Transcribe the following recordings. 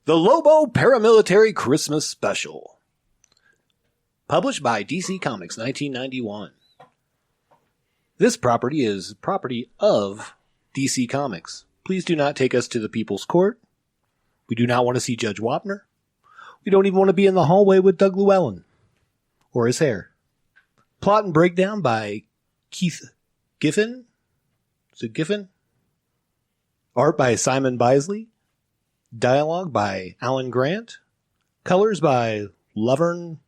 The Lobo Paramilitary Christmas Special. Published by DC Comics, 1991. This property is property of DC Comics. Please do not take us to the People's Court. We do not want to see Judge Wapner. We don't even want to be in the hallway with Doug Llewellyn. Or his hair. Plot and breakdown by Keith Giffen. Is it Giffen? Art by Simon Bisley. Dialogue by Alan Grant. Colors by Lovern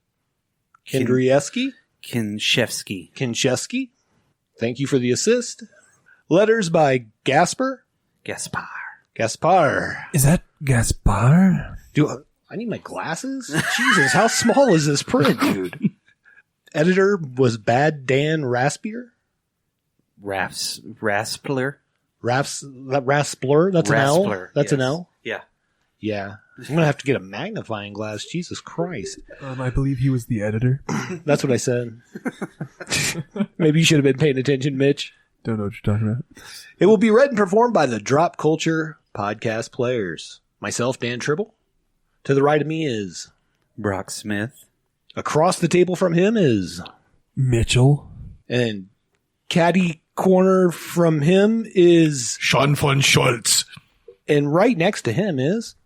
Kinshevsky. Thank you for the assist. Letters by Gaspar. Gaspar. Is that Gaspar? I need my glasses? Jesus, how small is this print, dude? Editor was Bad Dan Raspier. Raspler? Raspler? That's an L? That's an L? Yeah. Yeah. I'm going to have to get a magnifying glass. Jesus Christ. I believe he was the editor. That's what I said. Maybe you should have been paying attention, Mitch. Don't know what you're talking about. It will be read and performed by the Drop Culture podcast players. Myself, Dan Tribble. To the right of me is Brock Smith. Across the table from him is Mitchell. And caddy corner from him is Sean von Schultz. And right next to him is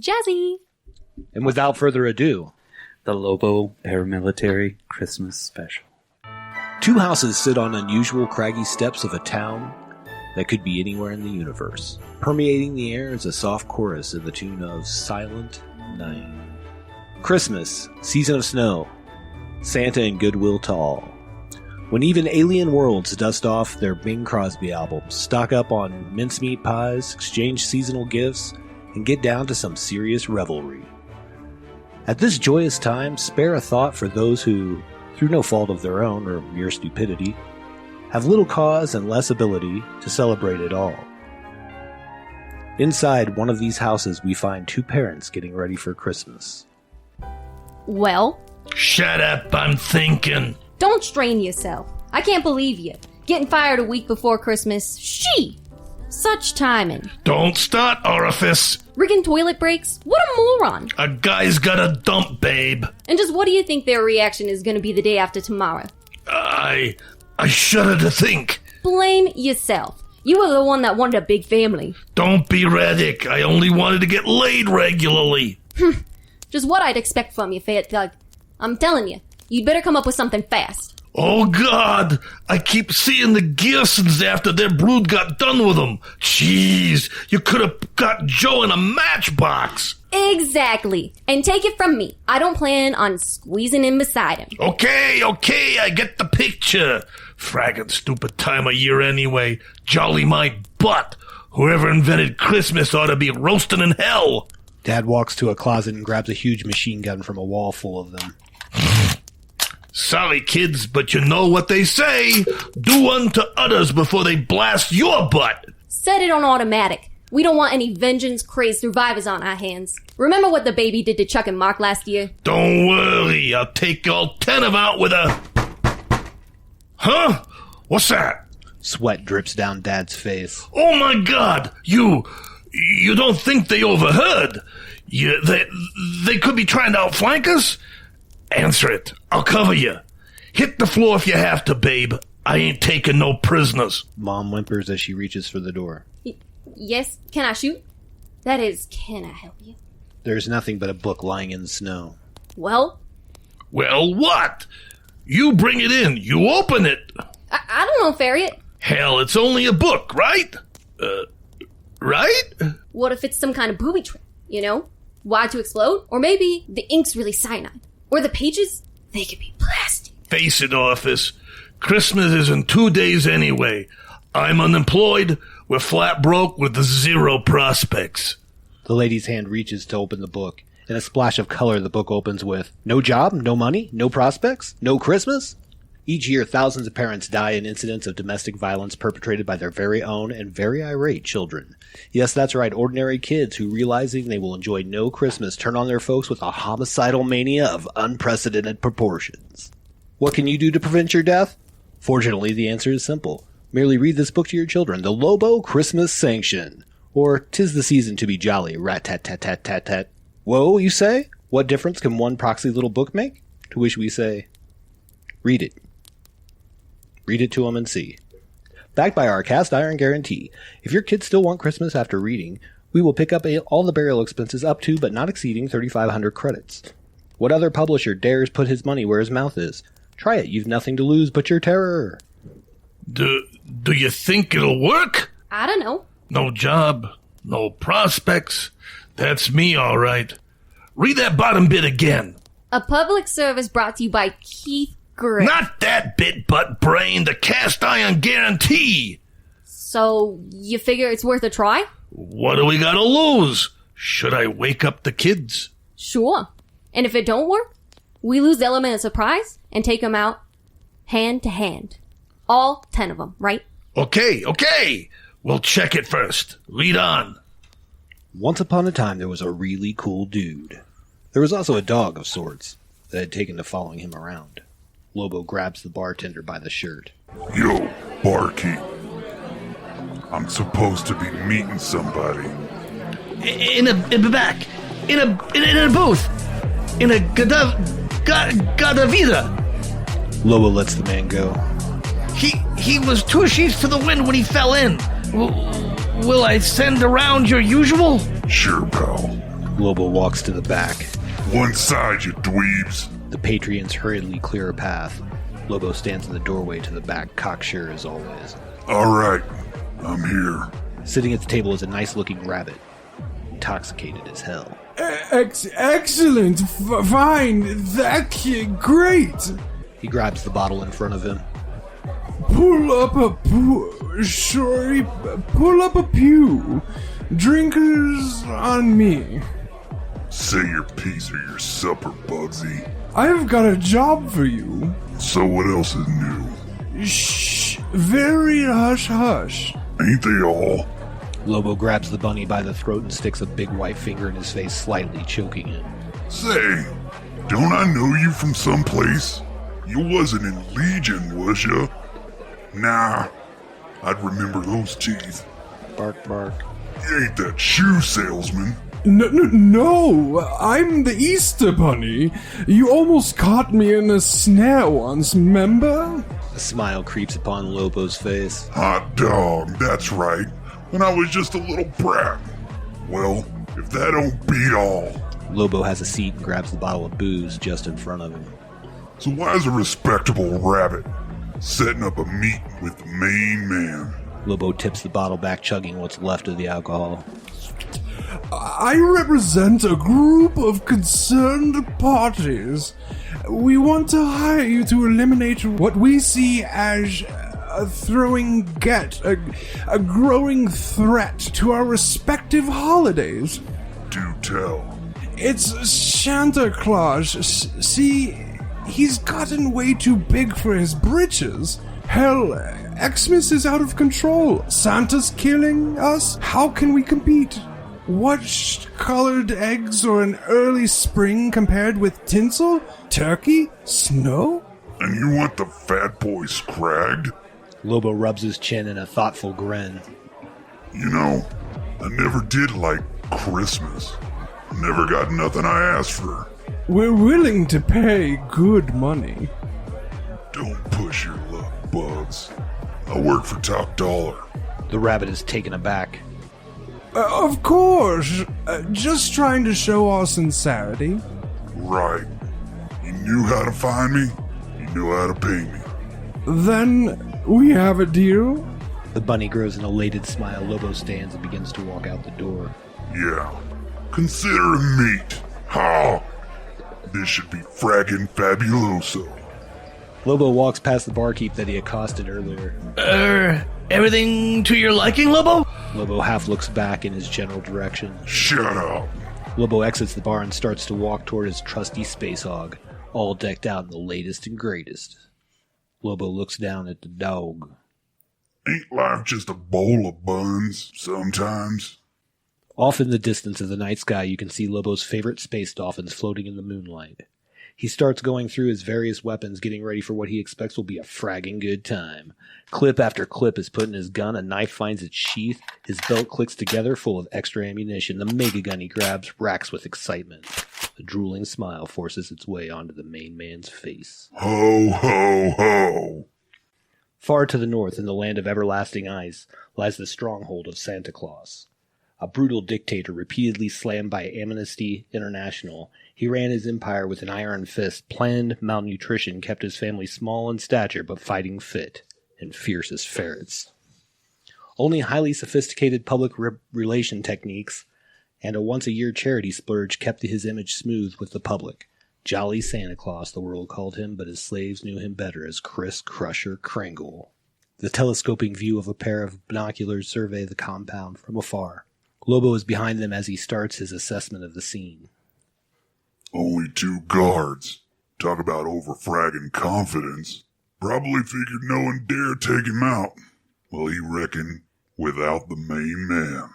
Jazzy. And without further ado, the Lobo Paramilitary Christmas Special. Two houses sit on unusual craggy steps of a town that could be anywhere in the universe. Permeating the air is a soft chorus in the tune of Silent Night. Christmas, season of snow, Santa and goodwill to all. When even alien worlds dust off their Bing Crosby albums, stock up on mincemeat pies, exchange seasonal gifts, and get down to some serious revelry. At this joyous time, spare a thought for those who, through no fault of their own or mere stupidity, have little cause and less ability to celebrate at all. Inside one of these houses, we find two parents getting ready for Christmas. Well? Shut up, I'm thinking. Don't strain yourself. I can't believe you. Getting fired a week before Christmas. Such timing. Don't start, orifice. Rigging toilet breaks? What a moron. A guy's got a dump, babe. And just what do you think their reaction is going to be the day after tomorrow? I shudder to think. Blame yourself. You were the one that wanted a big family. Don't be erratic. I only wanted to get laid regularly. Just what I'd expect from you, Fat Doug. I'm telling you, you'd better come up with something fast. Oh, God. I keep seeing the Gearsons after their brood got done with them. Jeez, you could have got Joe in a matchbox. Exactly. And take it from me, I don't plan on squeezing in beside him. Okay, I get the picture. Fraggin' stupid time of year anyway. Jolly my butt. Whoever invented Christmas ought to be roasting in hell. Dad walks to a closet and grabs a huge machine gun from a wall full of them. Sorry, kids, but you know what they say. Do unto others before they blast your butt. Set it on automatic. We don't want any vengeance-crazed survivors on our hands. Remember what the baby did to Chuck and Mark last year? Don't worry. I'll take all 10 of them out with a... Huh? What's that? Sweat drips down Dad's face. Oh, my God. You don't think they overheard? They could be trying to outflank us? Answer it. I'll cover you. Hit the floor if you have to, babe. I ain't taking no prisoners. Mom whimpers as she reaches for the door. Yes? Can I shoot? That is, can I help you? There's nothing but a book lying in the snow. Well? Well, what? You bring it in. You open it. I don't know, Farriot. Hell, it's only a book, right? Right? What if it's some kind of booby trap, you know? Why to explode? Or maybe the ink's really cyanide. Or the pages, they could be plastic. Face it, Office. Christmas is in 2 days anyway. I'm unemployed. We're flat broke with 0 prospects. The lady's hand reaches to open the book. In a splash of color, the book opens with, no job, no money, no prospects, no Christmas? Each year, thousands of parents die in incidents of domestic violence perpetrated by their very own and very irate children. Yes, that's right, ordinary kids who, realizing they will enjoy no Christmas, turn on their folks with a homicidal mania of unprecedented proportions. What can you do to prevent your death? Fortunately, the answer is simple. Merely read this book to your children, The Lobo Christmas Sanction, Or 'tis the season to be jolly, rat-tat-tat-tat-tat-tat. Whoa, you say? What difference can one proxy little book make? To which we say, read it. Read it to 'em and see. Backed by our cast iron guarantee, if your kids still want Christmas after reading, we will pick up all the burial expenses up to but not exceeding 3,500 credits. What other publisher dares put his money where his mouth is? Try it, you've nothing to lose but your terror. Do you think it'll work? I don't know. No job, no prospects. That's me, all right. Read that bottom bit again. A public service brought to you by Keith Gray. Not that bit, butt brain. The cast iron guarantee. So, you figure it's worth a try? What do we gotta lose? Should I wake up the kids? Sure. And if it don't work, we lose the element of surprise and take them out hand to hand. All 10 of them, right? Okay. We'll check it first. Read on. Once upon a time, there was a really cool dude. There was also a dog of sorts that had taken to following him around. Lobo grabs the bartender by the shirt. Yo, barkeep. I'm supposed to be meeting somebody. In the back. In a booth. In a Gadavida. Lobo lets the man go. He was 2 sheets to the wind when he fell in. Will I send around your usual? Sure, pal. Lobo walks to the back. One side, you dweebs. The Patrians hurriedly clear a path. Lobo stands in the doorway to the back, cocksure as always. All right, I'm here. Sitting at the table is a nice-looking rabbit, intoxicated as hell. Excellent. Fine. Great. He grabs the bottle in front of him. Pull up a pew. Drinkers on me. Say your piece or your supper, Bugsy. I've got a job for you. So what else is new? Shh. Very hush-hush. Ain't they all? Lobo grabs the bunny by the throat and sticks a big white finger in his face, slightly choking him. Say, don't I know you from someplace? You wasn't in Legion, was ya? Nah, I'd remember those teeth. Bark, bark. You ain't that shoe salesman. No, I'm the Easter Bunny. You almost caught me in a snare once, remember? A smile creeps upon Lobo's face. Hot dog, that's right. When I was just a little brat. Well, if that don't beat all. Lobo has a seat and grabs the bottle of booze just in front of him. So why is a respectable rabbit setting up a meet with the main man? Lobo tips the bottle back, chugging what's left of the alcohol. I represent a group of concerned parties. We want to hire you to eliminate what we see as a growing threat to our respective holidays. Do tell. It's Santa Claus. See, he's gotten way too big for his britches. Hell, Xmas is out of control. Santa's killing us. How can we compete? What colored eggs or an early spring compared with tinsel? Turkey? Snow? And you want the fat boy scragged? Lobo rubs his chin in a thoughtful grin. You know, I never did like Christmas. Never got nothing I asked for. We're willing to pay good money. Don't push your luck, Bugs. I work for Top Dollar. The rabbit is taken aback. Of course. Just trying to show our sincerity. Right. You knew how to find me. You knew how to pay me. Then we have a deal? The bunny grows an elated smile. Lobo stands and begins to walk out the door. Yeah. Consider a meet. Ha! This should be fraggin' fabuloso. Lobo walks past the barkeep that he accosted earlier. Everything to your liking, Lobo? Lobo half looks back in his general direction. Shut up. Lobo exits the bar and starts to walk toward his trusty space hog, all decked out in the latest and greatest. Lobo looks down at the dog. Ain't life just a bowl of buns sometimes? Off in the distance of the night sky, you can see Lobo's favorite space dolphins floating in the moonlight. He starts going through his various weapons, getting ready for what he expects will be a fragging good time. Clip after clip is put in his gun, a knife finds its sheath, his belt clicks together full of extra ammunition. The mega gun he grabs racks with excitement. A drooling smile forces its way onto the main man's face. Ho, ho, ho. Far to the north, in the land of everlasting ice, lies the stronghold of Santa Claus. A brutal dictator repeatedly slammed by Amnesty International, he ran his empire with an iron fist. Planned malnutrition kept his family small in stature but fighting fit and fierce as ferrets. Only highly sophisticated public relation techniques and a once-a-year charity splurge kept his image smooth with the public. Jolly Santa Claus, the world called him, but his slaves knew him better as Chris Crusher Kringle. The telescoping view of a pair of binoculars survey the compound from afar. Lobo is behind them as he starts his assessment of the scene. Only 2 guards. Talk about over-fragging confidence. Probably figured no one dare take him out. Well, he reckoned without the main man.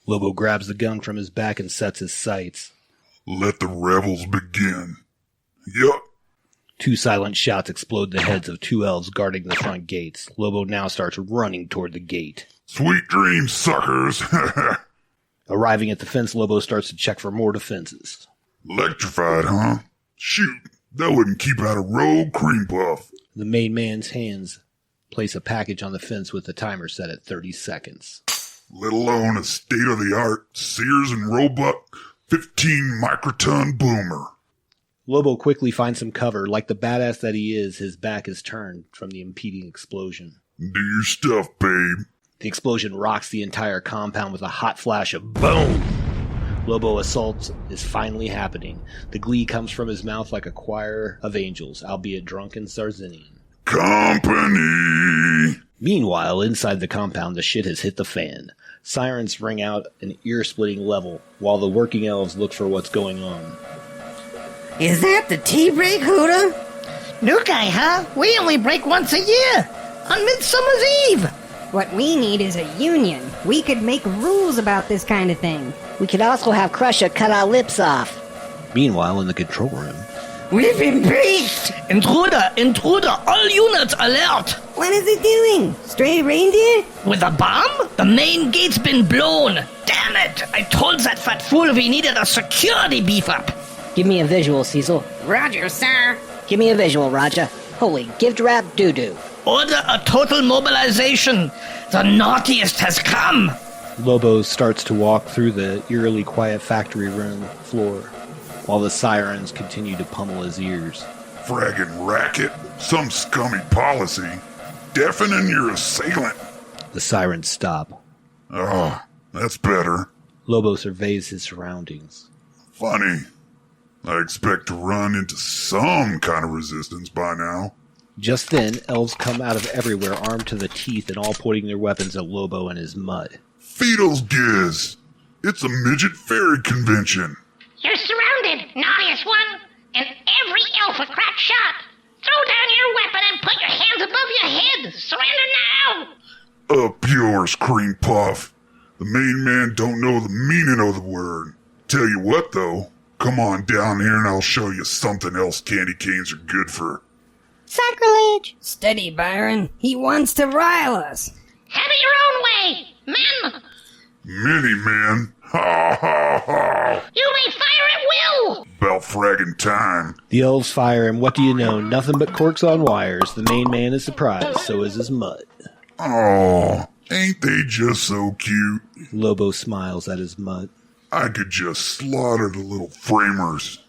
Lobo grabs the gun from his back and sets his sights. Let the revels begin. Yup. 2 silent shots explode the heads of 2 elves guarding the front gates. Lobo now starts running toward the gate. Sweet dreams, suckers. Arriving at the fence, Lobo starts to check for more defenses. Electrified, huh? Shoot, that wouldn't keep out a rogue cream puff. The main man's hands place a package on the fence with the timer set at 30 seconds. Let alone a state-of-the-art Sears and Roebuck 15 microton boomer. Lobo quickly finds some cover. Like the badass that he is, his back is turned from the impeding explosion. Do your stuff, babe. The explosion rocks the entire compound with a hot flash of boom. Lobo assault is finally happening. The glee comes from his mouth like a choir of angels, albeit drunken Sarzinian. Company! Meanwhile, inside the compound, the shit has hit the fan. Sirens ring out an ear-splitting level, while the working elves look for what's going on. Is that the tea break, Huda? New guy, huh? We only break once a year. On Midsummer's Eve. What we need is a union. We could make rules about this kind of thing. We could also have Crusher cut our lips off. Meanwhile, in the control room... We've been breached! Intruder, all units alert! What is it doing? Stray reindeer? With a bomb? The main gate's been blown. Damn it! I told that fat fool we needed a security beef up. Give me a visual, Cecil. Roger, sir. Give me a visual, Roger. Holy gift wrap doo-doo. Order a total mobilization. The naughtiest has come. Lobo starts to walk through the eerily quiet factory room floor, while the sirens continue to pummel his ears. Fragging racket. Some scummy policy. Deafening your assailant. The sirens stop. Oh, that's better. Lobo surveys his surroundings. Funny. I expect to run into some kind of resistance by now. Just then, elves come out of everywhere armed to the teeth and all pointing their weapons at Lobo and his mud. Fiddles giz. It's a midget fairy convention. You're surrounded, naughtiest one, and every elf a crack shot. Throw down your weapon and put your hands above your head. Surrender now! Up yours, cream puff. The main man don't know the meaning of the word. Tell you what, though. Come on down here and I'll show you something else candy canes are good for. Sacrilege! Steady, Byron. He wants to rile us. Have it your own way, men! Many men. Ha ha ha! You may fire at will! About fragging time. The elves fire, and what do you know? Nothing but corks on wires. The main man is surprised, so is his mud. Oh, ain't they just so cute? Lobo smiles at his mud. I could just slaughter the little framers.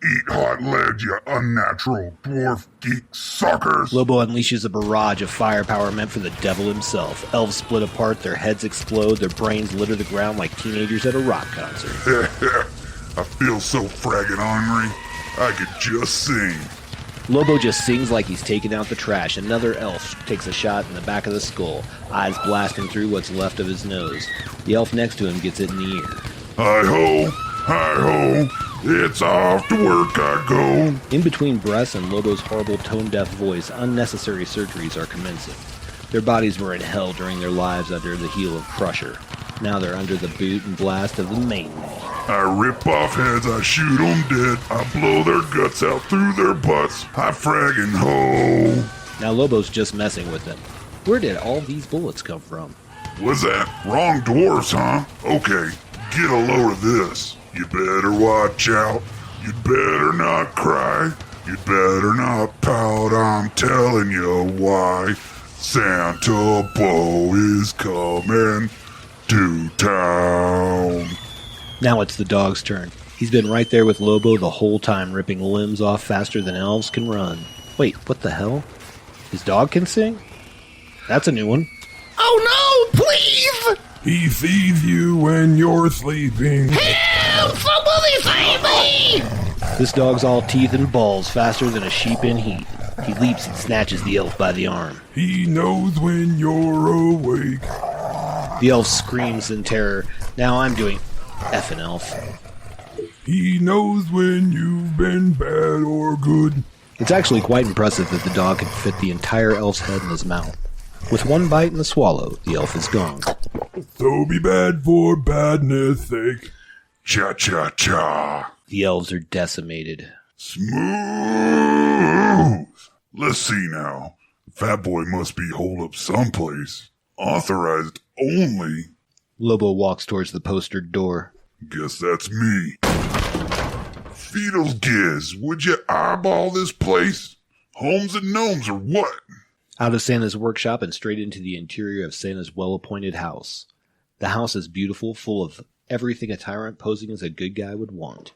Eat hot lead, you unnatural dwarf geek suckers! Lobo unleashes a barrage of firepower meant for the devil himself. Elves split apart, their heads explode, their brains litter the ground like teenagers at a rock concert. I feel so fragging hungry, I could just sing. Lobo just sings like he's taking out the trash. Another elf takes a shot in the back of the skull, eyes blasting through what's left of his nose. The elf next to him gets it in the ear. Hi-ho, hi-ho, it's off to work I go. In between breaths and Lobo's horrible tone-deaf voice, unnecessary surgeries are commencing. Their bodies were in hell during their lives under the heel of Crusher. Now they're under the boot and blast of the main man. I rip off heads, I shoot them dead. I blow their guts out through their butts. I frag and ho. Now Lobo's just messing with them. Where did all these bullets come from? What's that? Wrong dwarfs, huh? Okay, get a load of this. You better watch out. You'd better not cry. You'd better not pout. I'm telling you why. Santa Bo is coming to town. Now it's the dog's turn. He's been right there with Lobo the whole time, ripping limbs off faster than elves can run. Wait, what the hell? His dog can sing? That's a new one. Oh no, please! He sees you when you're sleeping. Help! Somebody save me! This dog's all teeth and balls, faster than a sheep in heat. He leaps and snatches the elf by the arm. He knows when you're awake. The elf screams in terror. Now I'm doing effing elf. He knows when you've been bad or good. It's actually quite impressive that the dog can fit the entire elf's head in his mouth. With one bite and a swallow, the elf is gone. So be bad for badness' sake. Cha-cha-cha. The elves are decimated. Smooth. Let's see now. Fat boy must be holed up someplace. Authorized only. Lobo walks towards the postered door. Guess that's me. Feedles Giz, would you eyeball this place? Homes and gnomes or what? Out of Santa's workshop and straight into the interior of Santa's well-appointed house. The house is beautiful, full of everything a tyrant posing as a good guy would want.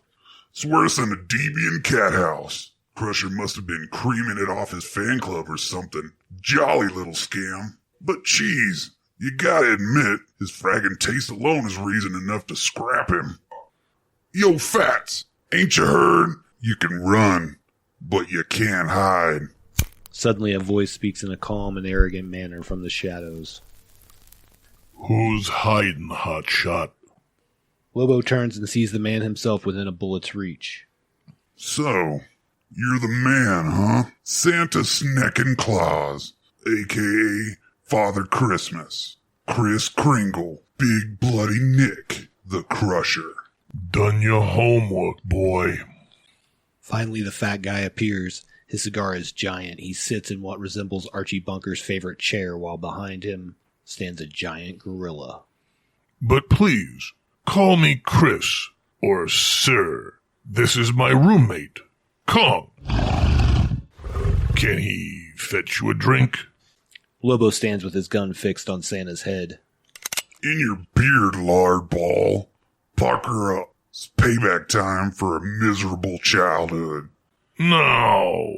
It's worse than a deviant cat house. Crusher must have been creaming it off his fan club or something. Jolly little scam. But cheese, you gotta admit, his fragging taste alone is reason enough to scrap him. Yo, Fats, ain't you heard? You can run, but you can't hide. Suddenly a voice speaks in a calm and arrogant manner from the shadows. Who's hiding, hotshot? Lobo turns and sees the man himself within a bullet's reach. So, you're the man, huh? Santa Sneckin' Claus, a.k.a. Father Christmas, Kris Kringle, Big Bloody Nick, the Crusher. Done your homework, boy. Finally, the fat guy appears. His cigar is giant. He sits in what resembles Archie Bunker's favorite chair, while behind him stands a giant gorilla. But please, call me Chris, or Sir. This is my roommate, Kong. Can he fetch you a drink? Lobo stands with his gun fixed on Santa's head. In your beard, lard ball. Pucker up. It's payback time for a miserable childhood. No,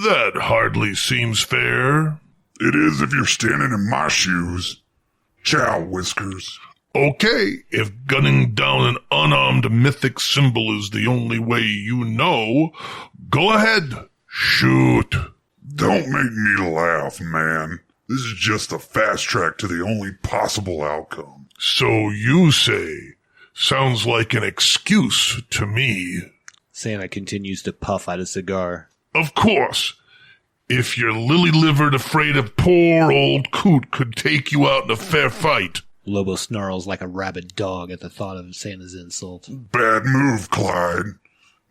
that hardly seems fair. It is if you're standing in my shoes. Chow, Whiskers. Okay, if gunning down an unarmed mythic symbol is the only way you know, go ahead. Shoot. Don't make me laugh, man. This is just the fast track to the only possible outcome. So you say. Sounds like an excuse to me. Santa continues to puff at a cigar. Of course. If your lily-livered afraid of poor old Coot could take you out in a fair fight. Lobo snarls like a rabid dog at the thought of Santa's insult. Bad move, Clyde.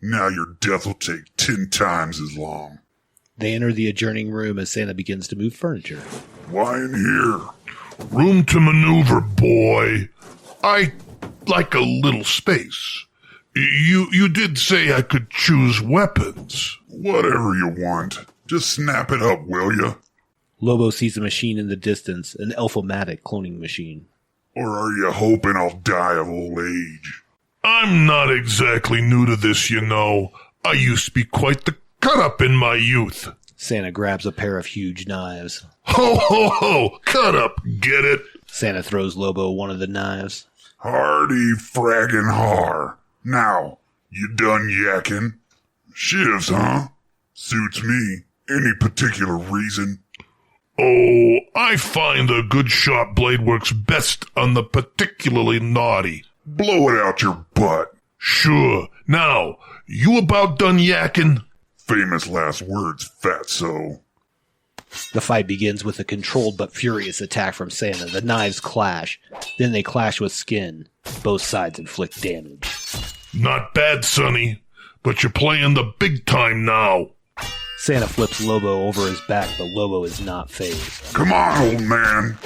Now your death will take 10 times as long. They enter the adjourning room as Santa begins to move furniture. Why in here? Room to maneuver, boy. I like a little space. You did say I could choose weapons. Whatever you want. Just snap it up, will you? Lobo sees a machine in the distance, an Elfomatic cloning machine. Or are you hoping I'll die of old age? I'm not exactly new to this, you know. I used to be quite the cut-up in my youth. Santa grabs a pair of huge knives. Ho, ho, ho! Cut-up, get it? Santa throws Lobo one of the knives. Hardy fraggin' har. Now, you done yakking? Shivs, huh? Suits me. Any particular reason? Oh, I find a good sharp blade works best on the particularly naughty. Blow it out your butt. Sure. Now, you about done yakking? Famous last words, fatso. The fight begins with a controlled but furious attack from Santa. The knives clash. Then they clash with skin. Both sides inflict damage. Not bad, Sonny, but you're playing the big time now. Santa flips Lobo over his back, but Lobo is not fazed. Come on, old man.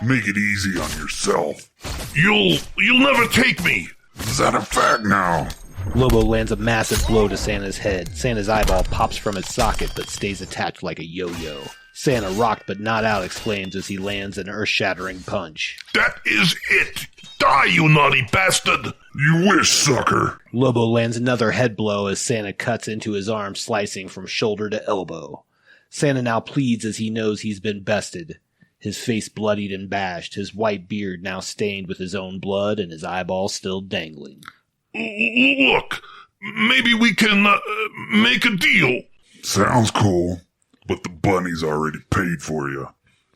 Make it easy on yourself. You'll never take me. Is that a fact now? Lobo lands a massive blow to Santa's head. Santa's eyeball pops from its socket, but stays attached like a yo-yo. Santa, rocked but not out, exclaims as he lands an earth-shattering punch. That is it. Die, you naughty bastard. You wish, sucker. Lobo lands another head blow as Santa cuts into his arm, slicing from shoulder to elbow. Santa now pleads as he knows he's been bested. His face bloodied and bashed, his white beard now stained with his own blood, and his eyeballs still dangling. Look, maybe we can make a deal. Sounds cool, but the bunny's already paid for you,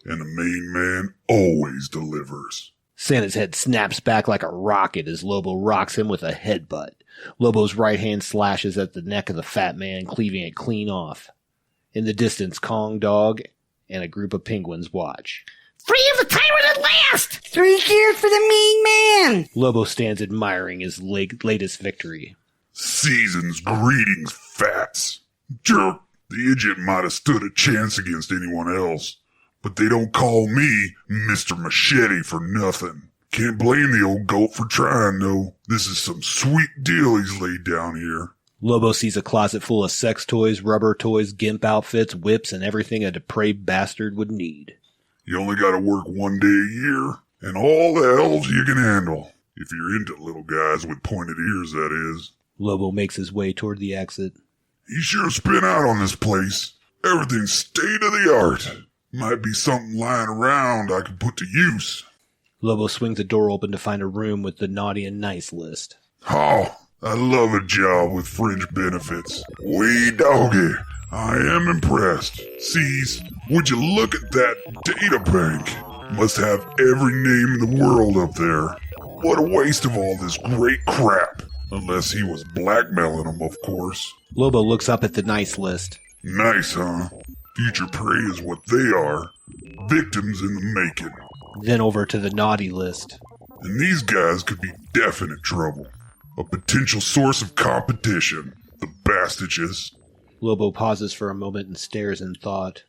and the main man always delivers. Santa's head snaps back like a rocket as Lobo rocks him with a headbutt. Lobo's right hand slashes at the neck of the fat man, cleaving it clean off. In the distance, Kong Dog and a group of penguins watch. Free of the tyrant at last! 3 cheers for the mean man! Lobo stands admiring his latest victory. Season's greetings, Fats. Jerk, the idiot might have stood a chance against anyone else, but they don't call me Mr. Machete for nothing. Can't blame the old goat for trying, though. This is some sweet deal he's laid down here. Lobo sees a closet full of sex toys, rubber toys, gimp outfits, whips, and everything a depraved bastard would need. You only gotta work 1 day a year, and all the elves you can handle. If you're into little guys with pointed ears, that is. Lobo makes his way toward the exit. He sure spin out on this place. Everything's state of the art. Might be something lying around I could put to use. Lobo swings the door open to find a room with the naughty and nice list. Oh, I love a job with fringe benefits. Wee doggy, I am impressed. Sees, would you look at that data bank? Must have every name in the world up there. What a waste of all this great crap. Unless he was blackmailing them, of course. Lobo looks up at the nice list. Nice, huh? Future prey is what they are. Victims in the making. Then over to the naughty list. And these guys could be definite trouble. A potential source of competition. The bastages. Lobo pauses for a moment and stares in thought.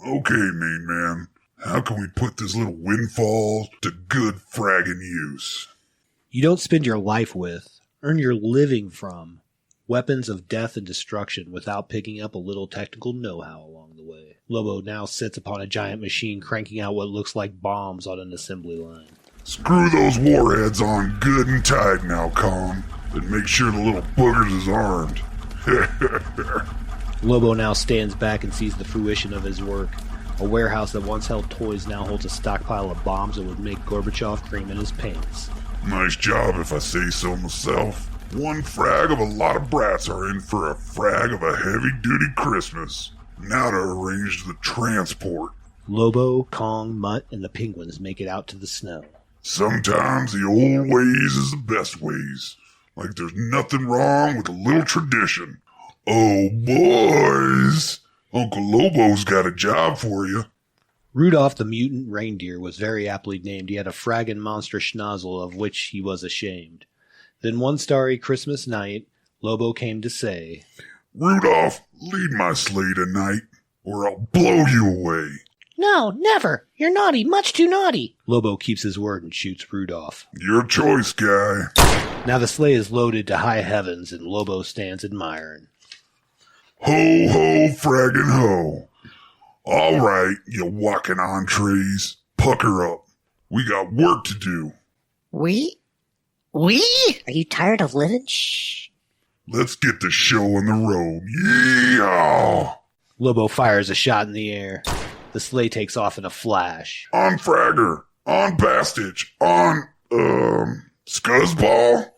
Okay, main man. How can we put this little windfall to good fragging use? You don't spend your life with, earn your living from, weapons of death and destruction without picking up a little technical know-how along the way. Lobo now sits upon a giant machine cranking out what looks like bombs on an assembly line. Screw those warheads on good and tight now, Kong, and make sure the little boogers is armed. Lobo now stands back and sees the fruition of his work. A warehouse that once held toys now holds a stockpile of bombs that would make Gorbachev cream in his pants. Nice job, if I say so myself. One frag of a lot of brats are in for a frag of a heavy-duty Christmas. Now to arrange the transport. Lobo, Kong, Mutt, and the penguins make it out to the snow. Sometimes the old ways is the best ways. Like there's nothing wrong with a little tradition. Oh, boys! Uncle Lobo's got a job for you. Rudolph the mutant reindeer was very aptly named. He had a fraggin' monster schnozzle of which he was ashamed. Then one starry Christmas night, Lobo came to say, Rudolph, lead my sleigh tonight, or I'll blow you away. No, never. You're naughty, much too naughty. Lobo keeps his word and shoots Rudolph. Your choice, guy. Now the sleigh is loaded to high heavens, and Lobo stands admiring. Ho, ho, fraggin' ho. All right, you walking entrees. Pucker up. We got work to do. We? Are you tired of living? Shh. Let's get the show on the road. Yeehaw! Lobo fires a shot in the air. The sleigh takes off in a flash. On Fragger. On Bastage. On, Scuzzball.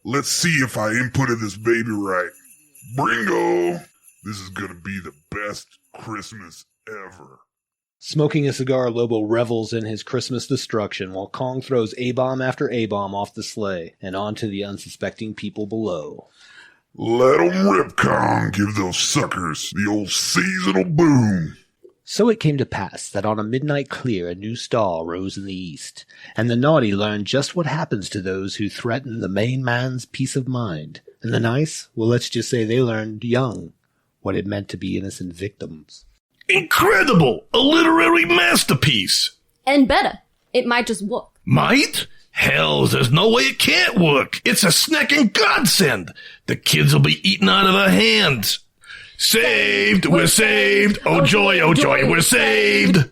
Let's see if I inputted this baby right. Bringo! This is gonna be the best Christmas ever. Smoking a cigar, Lobo revels in his Christmas destruction while Kong throws A-bomb after A-bomb off the sleigh and onto the unsuspecting people below. Let 'em rip, Kong. Give those suckers the old seasonal boom. So it came to pass that on a midnight clear a new star rose in the east, and the naughty learned just what happens to those who threaten the main man's peace of mind. And the nice, well, let's just say they learned young what it meant to be innocent victims. Incredible! A literary masterpiece! And better, it might just work. Might? Hells, there's no way it can't work. It's a snacking godsend. The kids will be eating out of our hands. Saved! We're saved! Oh joy, we're saved!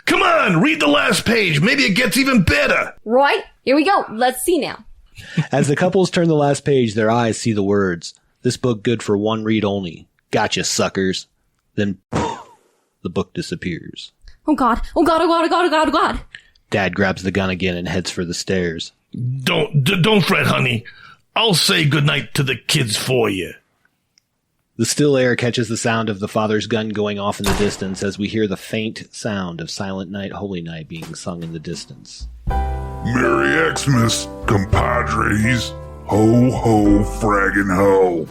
Come on, read the last page. Maybe it gets even better. Right? Here we go. Let's see now. As the couples turn the last page, their eyes see the words, "This book good for one read only. Gotcha, suckers." Then, the book disappears. Oh God. Oh God, oh God, oh God, oh God, oh God. Dad grabs the gun again and heads for the stairs. Don't fret, honey. I'll say goodnight to the kids for you. The still air catches the sound of the father's gun going off in the distance as we hear the faint sound of Silent Night, Holy Night being sung in the distance. Merry Xmas, compadres. Ho, ho, fraggin' ho.